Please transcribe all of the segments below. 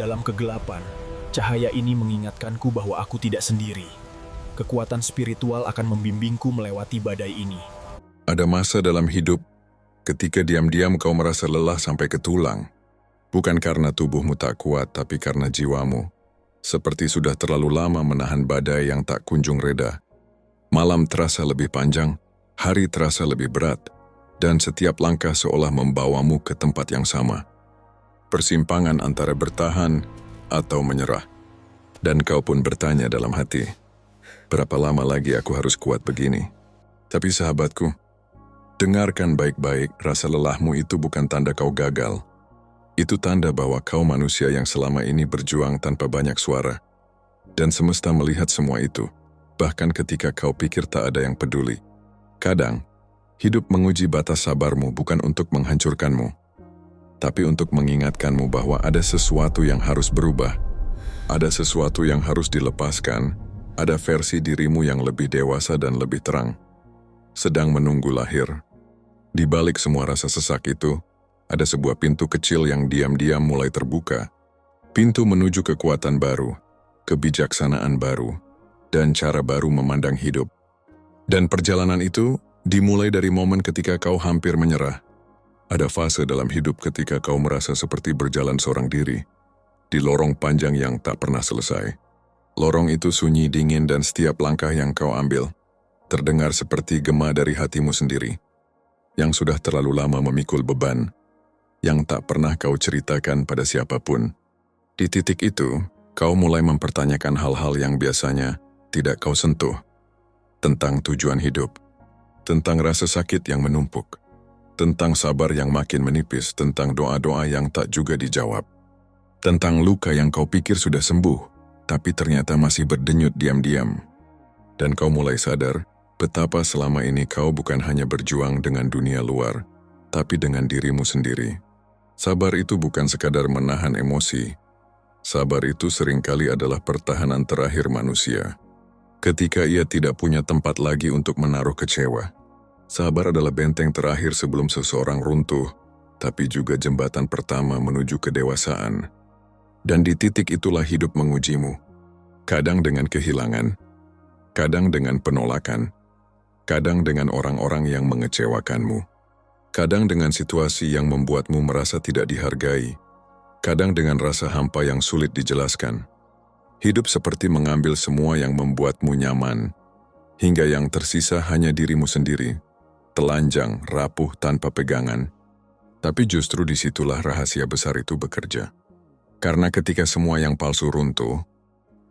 Dalam kegelapan, cahaya ini mengingatkanku bahwa aku tidak sendiri. Kekuatan spiritual akan membimbingku melewati badai ini. Ada masa dalam hidup ketika diam-diam kau merasa lelah sampai ke tulang. Bukan karena tubuhmu tak kuat, tapi karena jiwamu. Seperti sudah terlalu lama menahan badai yang tak kunjung reda. Malam terasa lebih panjang, hari terasa lebih berat, dan setiap langkah seolah membawamu ke tempat yang sama. Persimpangan antara bertahan atau menyerah. Dan kau pun bertanya dalam hati, berapa lama lagi aku harus kuat begini? Tapi sahabatku, dengarkan baik-baik, rasa lelahmu itu bukan tanda kau gagal. Itu tanda bahwa kau manusia yang selama ini berjuang tanpa banyak suara. Dan semesta melihat semua itu, bahkan ketika kau pikir tak ada yang peduli. Kadang, hidup menguji batas sabarmu bukan untuk menghancurkanmu, tapi untuk mengingatkanmu bahwa ada sesuatu yang harus berubah. Ada sesuatu yang harus dilepaskan, ada versi dirimu yang lebih dewasa dan lebih terang. Sedang menunggu lahir. Di balik semua rasa sesak itu, ada sebuah pintu kecil yang diam-diam mulai terbuka. Pintu menuju kekuatan baru, kebijaksanaan baru, dan cara baru memandang hidup. Dan perjalanan itu dimulai dari momen ketika kau hampir menyerah. Ada fase dalam hidup ketika kau merasa seperti berjalan seorang diri, di lorong panjang yang tak pernah selesai. Lorong itu sunyi, dingin, dan setiap langkah yang kau ambil terdengar seperti gema dari hatimu sendiri, yang sudah terlalu lama memikul beban yang tak pernah kau ceritakan pada siapapun. Di titik itu, kau mulai mempertanyakan hal-hal yang biasanya tidak kau sentuh. Tentang tujuan hidup, tentang rasa sakit yang menumpuk, tentang sabar yang makin menipis, tentang doa-doa yang tak juga dijawab, tentang luka yang kau pikir sudah sembuh, tapi ternyata masih berdenyut diam-diam. Dan kau mulai sadar betapa selama ini kau bukan hanya berjuang dengan dunia luar, tapi dengan dirimu sendiri. Sabar itu bukan sekadar menahan emosi. Sabar itu seringkali adalah pertahanan terakhir manusia. Ketika ia tidak punya tempat lagi untuk menaruh kecewa. Sabar adalah benteng terakhir sebelum seseorang runtuh, tapi juga jembatan pertama menuju kedewasaan. Dan di titik itulah hidup mengujimu. Kadang dengan kehilangan, kadang dengan penolakan, kadang dengan orang-orang yang mengecewakanmu. Kadang dengan situasi yang membuatmu merasa tidak dihargai, kadang dengan rasa hampa yang sulit dijelaskan. Hidup seperti mengambil semua yang membuatmu nyaman, hingga yang tersisa hanya dirimu sendiri, telanjang, rapuh tanpa pegangan. Tapi justru disitulah rahasia besar itu bekerja. Karena ketika semua yang palsu runtuh,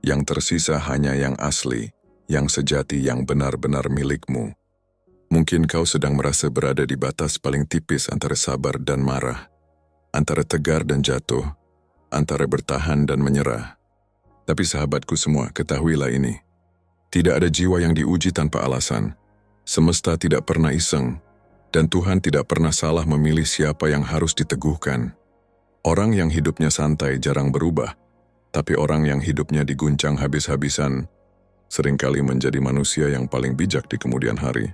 yang tersisa hanya yang asli, yang sejati, yang benar-benar milikmu. Mungkin kau sedang merasa berada di batas paling tipis antara sabar dan marah, antara tegar dan jatuh, antara bertahan dan menyerah. Tapi sahabatku semua, ketahuilah ini. Tidak ada jiwa yang diuji tanpa alasan. Semesta tidak pernah iseng, dan Tuhan tidak pernah salah memilih siapa yang harus diteguhkan. Orang yang hidupnya santai jarang berubah, tapi orang yang hidupnya diguncang habis-habisan seringkali menjadi manusia yang paling bijak di kemudian hari.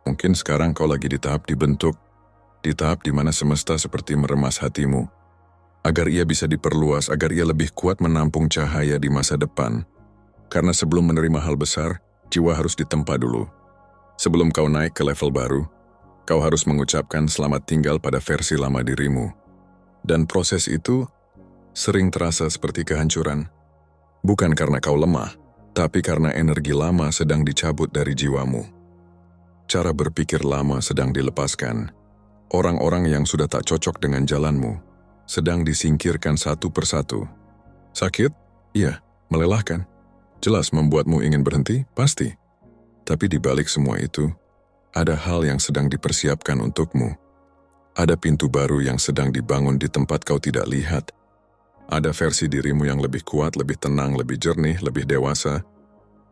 Mungkin sekarang kau lagi di tahap dibentuk, di tahap di mana semesta seperti meremas hatimu, agar ia bisa diperluas, agar ia lebih kuat menampung cahaya di masa depan. Karena sebelum menerima hal besar, jiwa harus ditempa dulu. Sebelum kau naik ke level baru, kau harus mengucapkan selamat tinggal pada versi lama dirimu. Dan proses itu sering terasa seperti kehancuran. Bukan karena kau lemah, tapi karena energi lama sedang dicabut dari jiwamu. Cara berpikir lama sedang dilepaskan. Orang-orang yang sudah tak cocok dengan jalanmu sedang disingkirkan satu persatu. Sakit? Iya. Melelahkan? Jelas membuatmu ingin berhenti? Pasti. Tapi di balik semua itu, ada hal yang sedang dipersiapkan untukmu. Ada pintu baru yang sedang dibangun di tempat kau tidak lihat. Ada versi dirimu yang lebih kuat, lebih tenang, lebih jernih, lebih dewasa,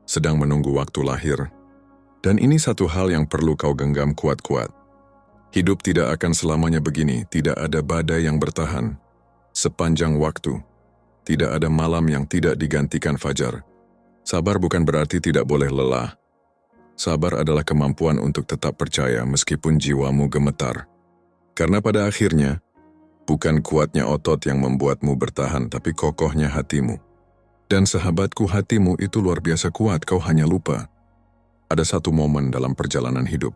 sedang menunggu waktu lahir. Dan ini satu hal yang perlu kau genggam kuat-kuat. Hidup tidak akan selamanya begini, tidak ada badai yang bertahan sepanjang waktu. Tidak ada malam yang tidak digantikan fajar. Sabar bukan berarti tidak boleh lelah. Sabar adalah kemampuan untuk tetap percaya meskipun jiwamu gemetar. Karena pada akhirnya, Bukan kuatnya otot yang membuatmu bertahan, tapi kokohnya hatimu. Dan sahabatku, hatimu itu luar biasa kuat, kau hanya lupa. Ada satu momen dalam perjalanan hidup,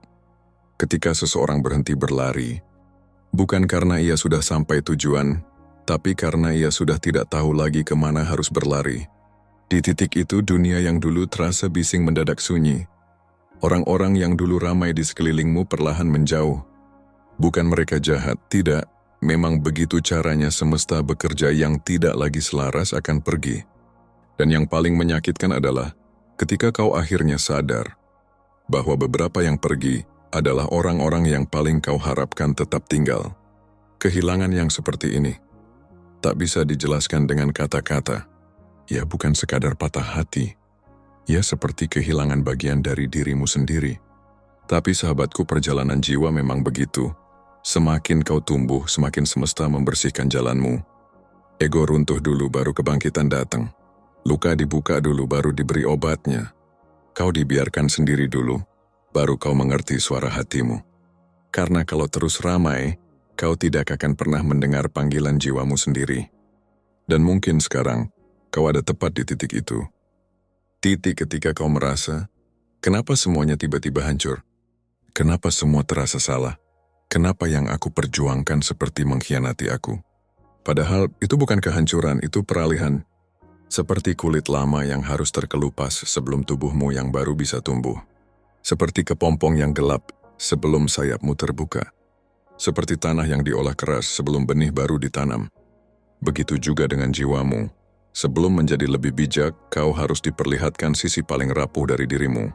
ketika seseorang berhenti berlari, bukan karena ia sudah sampai tujuan, tapi karena ia sudah tidak tahu lagi kemana harus berlari. Di titik itu, dunia yang dulu terasa bising mendadak sunyi. Orang-orang yang dulu ramai di sekelilingmu perlahan menjauh. Bukan mereka jahat, tidak. Memang begitu caranya semesta bekerja, yang tidak lagi selaras akan pergi. Dan yang paling menyakitkan adalah ketika kau akhirnya sadar bahwa beberapa yang pergi adalah orang-orang yang paling kau harapkan tetap tinggal. Kehilangan yang seperti ini tak bisa dijelaskan dengan kata-kata. Ya, bukan sekadar patah hati. Ya, seperti kehilangan bagian dari dirimu sendiri. Tapi sahabatku, perjalanan jiwa memang begitu. Semakin kau tumbuh, semakin semesta membersihkan jalanmu. Ego runtuh dulu, baru kebangkitan datang. Luka dibuka dulu, baru diberi obatnya. Kau dibiarkan sendiri dulu, baru kau mengerti suara hatimu. Karena kalau terus ramai, kau tidak akan pernah mendengar panggilan jiwamu sendiri. Dan mungkin sekarang, kau ada tepat di titik itu. Titik ketika kau merasa, kenapa semuanya tiba-tiba hancur? Kenapa semua terasa salah? Kenapa yang aku perjuangkan seperti mengkhianati aku? Padahal itu bukan kehancuran, itu peralihan. Seperti kulit lama yang harus terkelupas sebelum tubuhmu yang baru bisa tumbuh. Seperti kepompong yang gelap sebelum sayapmu terbuka. Seperti tanah yang diolah keras sebelum benih baru ditanam. Begitu juga dengan jiwamu. Sebelum menjadi lebih bijak, kau harus diperlihatkan sisi paling rapuh dari dirimu.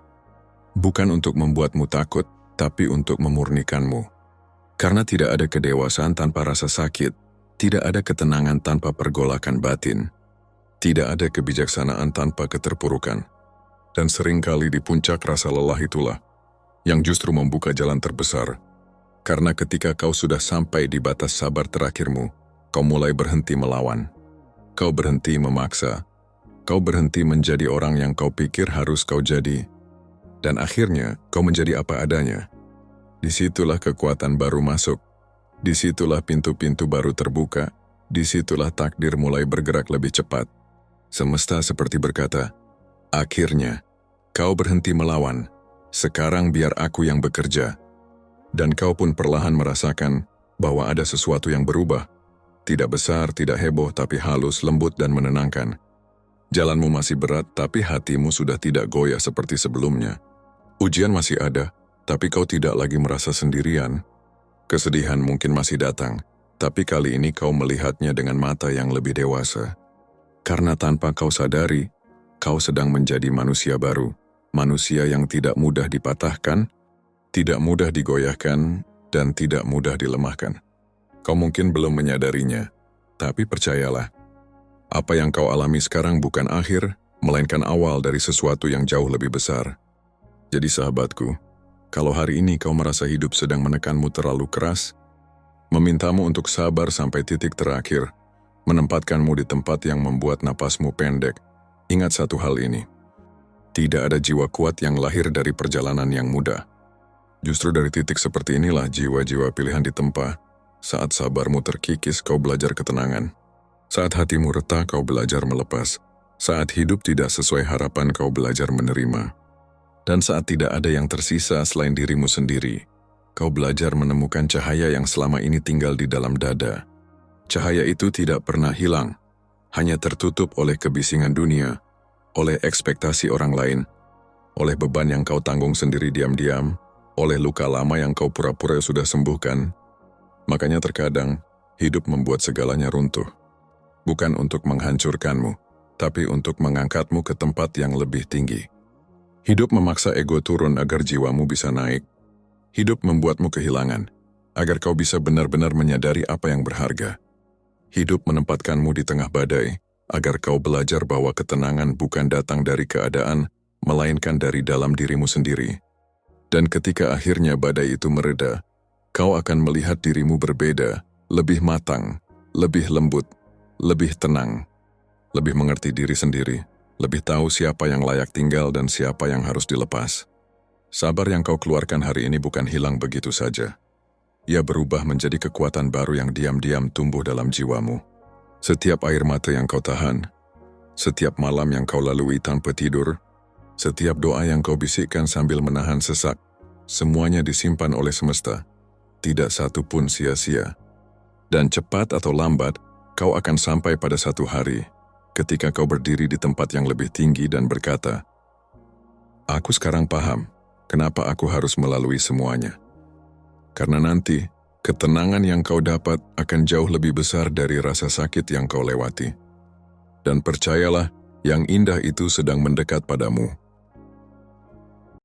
Bukan untuk membuatmu takut, tapi untuk memurnikanmu. Karena tidak ada kedewasaan tanpa rasa sakit, tidak ada ketenangan tanpa pergolakan batin, tidak ada kebijaksanaan tanpa keterpurukan. Dan seringkali di puncak rasa lelah itulah yang justru membuka jalan terbesar. Karena ketika kau sudah sampai di batas sabar terakhirmu, kau mulai berhenti melawan. Kau berhenti memaksa. Kau berhenti menjadi orang yang kau pikir harus kau jadi. Dan akhirnya kau menjadi apa adanya. Disitulah kekuatan baru masuk. Disitulah pintu-pintu baru terbuka. Disitulah takdir mulai bergerak lebih cepat. Semesta seperti berkata, akhirnya, kau berhenti melawan. Sekarang biar aku yang bekerja. Dan kau pun perlahan merasakan bahwa ada sesuatu yang berubah. Tidak besar, tidak heboh, tapi halus, lembut, dan menenangkan. Jalanmu masih berat, tapi hatimu sudah tidak goyah seperti sebelumnya. Ujian masih ada, tapi kau tidak lagi merasa sendirian. Kesedihan mungkin masih datang, tapi kali ini kau melihatnya dengan mata yang lebih dewasa. Karena tanpa kau sadari, kau sedang menjadi manusia baru. Manusia yang tidak mudah dipatahkan, tidak mudah digoyahkan, dan tidak mudah dilemahkan. Kau mungkin belum menyadarinya, tapi percayalah, apa yang kau alami sekarang bukan akhir, melainkan awal dari sesuatu yang jauh lebih besar. Jadi sahabatku, kalau hari ini kau merasa hidup sedang menekanmu terlalu keras, memintamu untuk sabar sampai titik terakhir, menempatkanmu di tempat yang membuat napasmu pendek, ingat satu hal ini. Tidak ada jiwa kuat yang lahir dari perjalanan yang mudah. Justru dari titik seperti inilah jiwa-jiwa pilihan ditempa. Saat sabarmu terkikis, kau belajar ketenangan. Saat hatimu retak, kau belajar melepas. Saat hidup tidak sesuai harapan, kau belajar menerima. Dan saat tidak ada yang tersisa selain dirimu sendiri, kau belajar menemukan cahaya yang selama ini tinggal di dalam dada. Cahaya itu tidak pernah hilang, hanya tertutup oleh kebisingan dunia, oleh ekspektasi orang lain, oleh beban yang kau tanggung sendiri diam-diam, oleh luka lama yang kau pura-pura sudah sembuhkan. Makanya terkadang, hidup membuat segalanya runtuh. Bukan untuk menghancurkanmu, tapi untuk mengangkatmu ke tempat yang lebih tinggi. Hidup memaksa ego turun agar jiwamu bisa naik. Hidup membuatmu kehilangan, agar kau bisa benar-benar menyadari apa yang berharga. Hidup menempatkanmu di tengah badai, agar kau belajar bahwa ketenangan bukan datang dari keadaan, melainkan dari dalam dirimu sendiri. Dan ketika akhirnya badai itu mereda, kau akan melihat dirimu berbeda, lebih matang, lebih lembut, lebih tenang, lebih mengerti diri sendiri. Lebih tahu siapa yang layak tinggal dan siapa yang harus dilepas. Sabar yang kau keluarkan hari ini bukan hilang begitu saja. ia berubah menjadi kekuatan baru yang diam-diam tumbuh dalam jiwamu. Setiap air mata yang kau tahan, setiap malam yang kau lalui tanpa tidur, setiap doa yang kau bisikkan sambil menahan sesak, semuanya disimpan oleh semesta. Tidak satu pun sia-sia. Dan cepat atau lambat, kau akan sampai pada satu hari, ketika kau berdiri di tempat yang lebih tinggi dan berkata, "Aku sekarang paham, kenapa aku harus melalui semuanya." Karena nanti, ketenangan yang kau dapat akan jauh lebih besar dari rasa sakit yang kau lewati. Dan percayalah, yang indah itu sedang mendekat padamu.